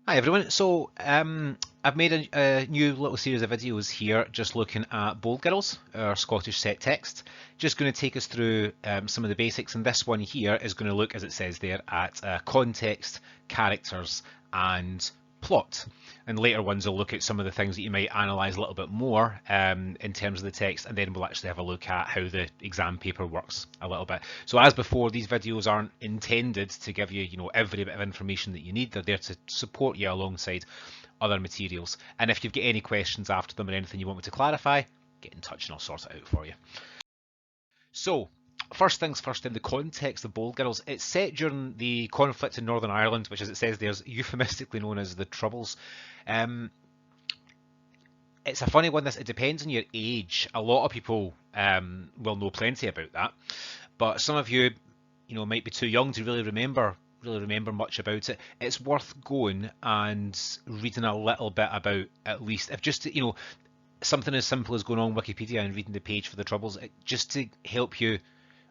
Hi everyone. I've made a new little series of videos here just looking at Bold Girls, our Scottish set text. Just going to take us through some of the basics, and this one here is going to look, as it says there, at context, characters, and plot. And later ones will look at some of the things that you might analyse a little bit more in terms of the text, and then we'll actually have a look at how the exam paper works a little bit. So as before, these videos aren't intended to give you, every bit of information that you need. They're there to support you alongside other materials. And if you've got any questions after them or anything you want me to clarify, get in touch and I'll sort it out for you. So, first things first, in the context of Bold Girls, it's set during the conflict in Northern Ireland, which, as it says there, is euphemistically known as the Troubles. Um, it's a funny one. It depends on your age. A lot of people will know plenty about that, but some of you, might be too young to really remember much about it. It's worth going and reading a little bit about, at least, if just something as simple as going on Wikipedia and reading the page for the Troubles, just to help you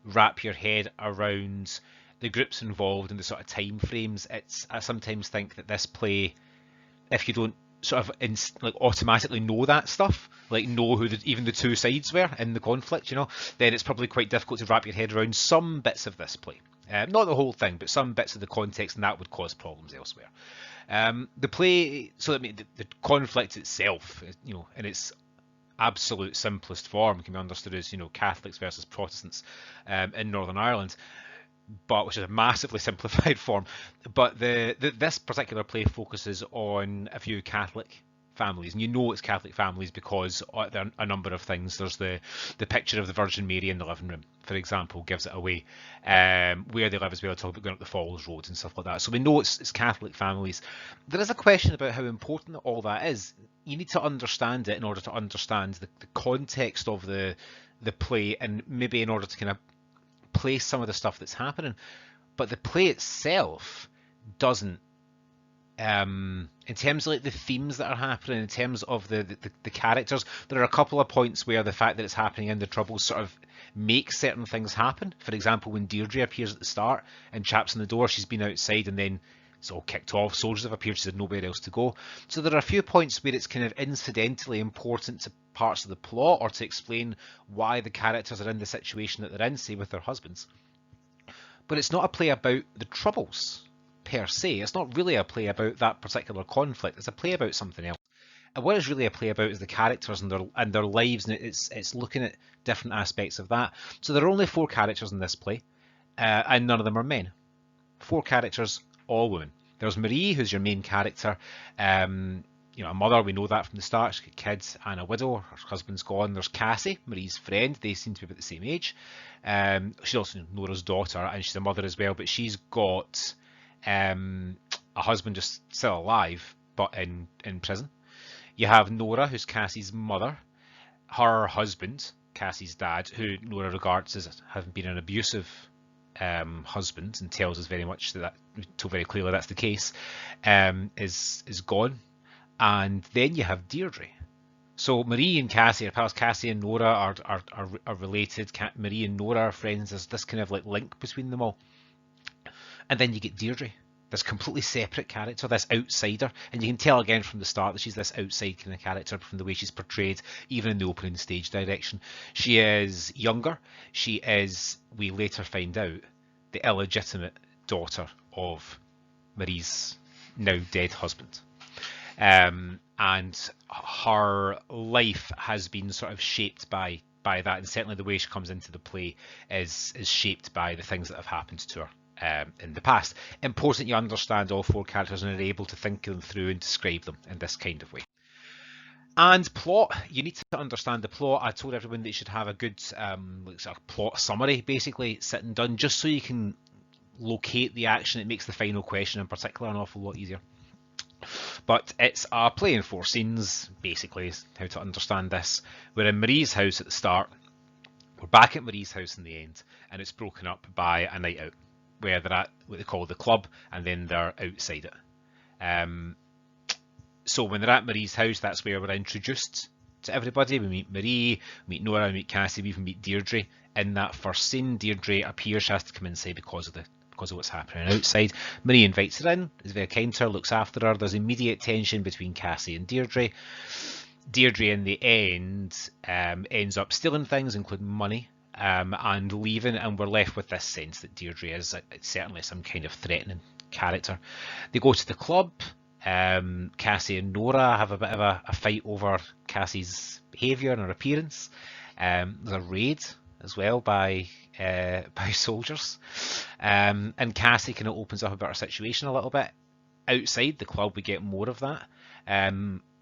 wrap your head around the groups involved and the sort of time frames. I sometimes think that this play, if you don't sort of automatically know that stuff, like know who even the two sides were in the conflict, then it's probably quite difficult to wrap your head around some bits of this play. Not the whole thing, but some bits of the context, and that would cause problems elsewhere. The play, so I mean, the conflict itself, in its absolute simplest form, can be understood as Catholics versus Protestants in Northern Ireland, but which is a massively simplified form. But this particular play focuses on a few Catholic families, and it's Catholic families because there are a number of things. There's the picture of the Virgin Mary in the living room, for example, gives it away. Where they live as well, talk about going up the Falls Roads and stuff like that. So we know it's Catholic families. There is a question about how important all that is. You need to understand it in order to understand the context of the play, and maybe in order to kind of place some of the stuff that's happening. But the play itself doesn't. In terms of like the themes that are happening, in terms of the characters, there are a couple of points where the fact that it's happening in the Troubles sort of makes certain things happen. For example, when Deirdre appears at the start and chaps on the door, she's been outside and then it's all kicked off. Soldiers have appeared, she's had nowhere else to go. So there are a few points where it's kind of incidentally important to parts of the plot or to explain why the characters are in the situation that they're in, say with their husbands. But it's not a play about the Troubles per se. It's not really a play about that particular conflict. It's a play about something else. And what it's really a play about is the characters and their lives, and it's looking at different aspects of that. So there are only 4 characters in this play, and none of them are men. 4 characters, all women. There's Marie, who's your main character. A mother, we know that from the start. She's got kids and a widow. Her husband's gone. There's Cassie, Marie's friend. They seem to be about the same age. She's also Nora's daughter, and she's a mother as well. But she's got a husband just still alive, but in prison. You have Nora, who's Cassie's mother. Her husband, Cassie's dad, who Nora regards as having been an abusive husband, and tells us very much that told very clearly that's the case, is gone. And then you have Deirdre. So Marie and Cassie are pals. Cassie and Nora are related. Marie and Nora are friends. There's this kind of like link between them all. And then you get Deirdre, this completely separate character, this outsider, and you can tell again from the start that she's this outside kind of character from the way she's portrayed, even in the opening stage direction. She is younger. She is, we later find out, the illegitimate daughter of Marie's now dead husband. And her life has been sort of shaped by that, and certainly the way she comes into the play is shaped by the things that have happened to her in the past. Important you understand all 4 characters and are able to think them through and describe them in this kind of way. And plot, you need to understand the plot. I told everyone that you should have a good sort of plot summary, basically, sitting done, just so you can locate the action. It makes the final question in particular an awful lot easier. But it's a play in 4 scenes, basically, is how to understand this. We're in Marie's house at the start. We're back at Marie's house in the end, and it's broken up by a night out, where they're at what they call the club, and then they're outside it. So when they're at Marie's house, that's where we're introduced to everybody. We meet Marie, we meet Nora, we meet Cassie, we even meet Deirdre. In that first scene, Deirdre appears, she has to come inside because of because of what's happening outside. Marie invites her in, is very kind to her, looks after her. There's immediate tension between Cassie and Deirdre. Deirdre, in the end, ends up stealing things, including money, and leaving, and we're left with this sense that Deirdre is certainly some kind of threatening character. They go to the club. Cassie and Nora have a bit of a fight over Cassie's behaviour and her appearance. There's a raid as well by soldiers, and Cassie kind of opens up about her situation a little bit. Outside the club, we get more of that.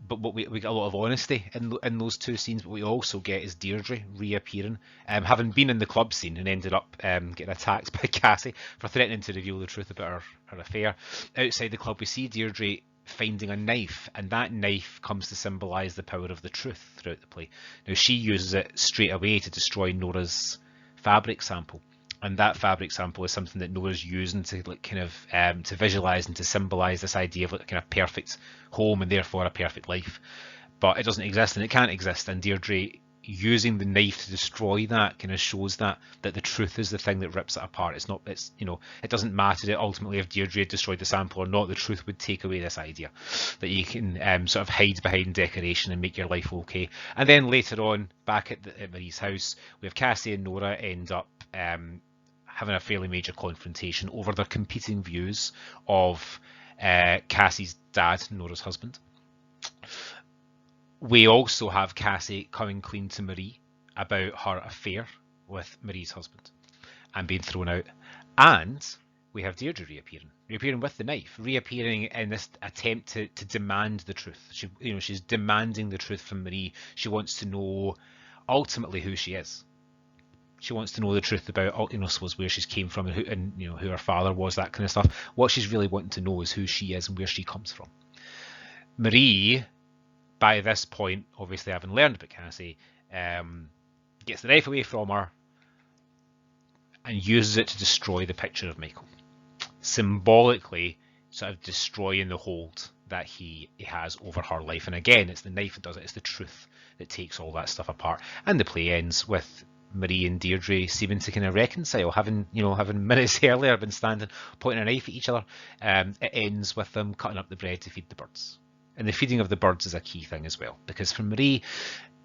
But we get a lot of honesty in those two scenes. But we also get is Deirdre reappearing, having been in the club scene and ended up getting attacked by Cassie for threatening to reveal the truth about her affair. Outside the club, we see Deirdre finding a knife, and that knife comes to symbolise the power of the truth throughout the play. Now she uses it straight away to destroy Nora's fabric sample. And that fabric sample is something that Nora's using to to visualize and to symbolize this idea of kind of perfect home and therefore a perfect life. But it doesn't exist and it can't exist. And Deirdre using the knife to destroy that kind of shows that the truth is the thing that rips it apart. It doesn't matter ultimately if Deirdre had destroyed the sample or not. The truth would take away this idea that you can sort of hide behind decoration and make your life okay. And then later on, back at Marie's house, we have Cassie and Nora end up having a fairly major confrontation over their competing views of Cassie's dad, Nora's husband. We also have Cassie coming clean to Marie about her affair with Marie's husband and being thrown out. And we have Deirdre reappearing with the knife, reappearing in this attempt to demand the truth. She's demanding the truth from Marie. She wants to know ultimately who she is. She wants to know the truth about, I suppose, where she's came from and who her father was, that kind of stuff. What she's really wanting to know is who she is and where she comes from. Marie, by this point, obviously having learned about Cassie, gets the knife away from her and uses it to destroy the picture of Michael, symbolically sort of destroying the hold that he has over her life. And again, it's the knife that does it. It's the truth that takes all that stuff apart. And the play ends with Marie and Deirdre seeming to kind of reconcile, having minutes earlier been standing pointing a knife at each other. It ends with them cutting up the bread to feed the birds, and the feeding of the birds is a key thing as well, because for Marie,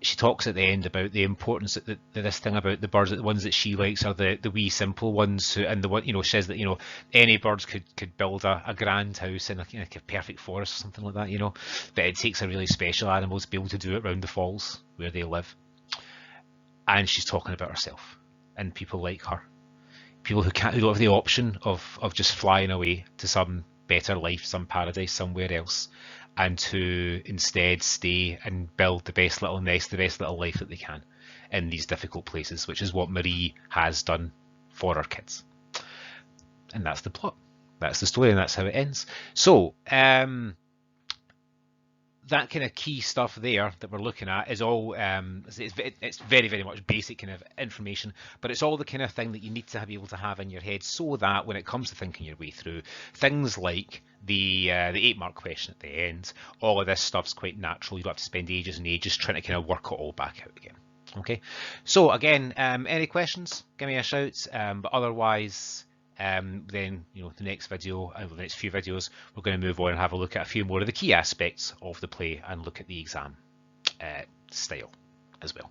she talks at the end about the importance that this thing about the birds, the ones that she likes are the wee simple ones, and the one she says that any birds could build a grand house in a perfect forest or something like that, but it takes a really special animal to be able to do it around the falls where they live. And she's talking about herself and people like her, people who don't have the option of just flying away to some better life, some paradise somewhere else, and to instead stay and build the best little nest, the best little life that they can in these difficult places, which is what Marie has done for her kids. And that's the plot. That's the story, and that's how it ends. So, that kind of key stuff there that we're looking at is all, it's very, very much basic kind of information, but it's all the kind of thing that you need to be able to have in your head so that when it comes to thinking your way through things like the 8-mark question at the end, all of this stuff's quite natural. You don't have to spend ages and ages trying to kind of work it all back out again. Okay, so again, any questions, give me a shout, but otherwise, then the next video, the next few videos, we're going to move on and have a look at a few more of the key aspects of the play and look at the exam style as well.